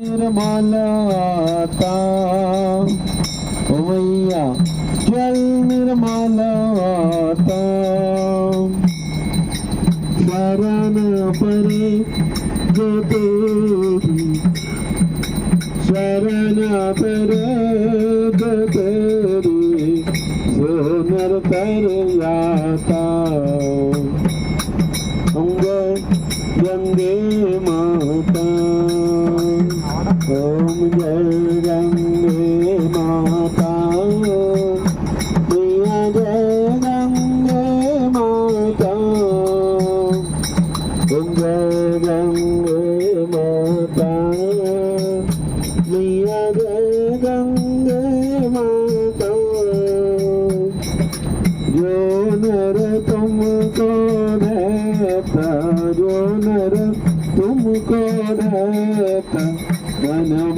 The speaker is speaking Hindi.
निर्मलता ओ मैया जल निर्मलता शरण परे जो तेरी शरण परे जो तेरी सो नर तर जाता गंगे माता ओम जय गंगे माता मैया जय गंगे माता ओम जय गंगे माता मैया जय गंगे माता जो नर तुमको रहता जो नर तुमको रहता बनवा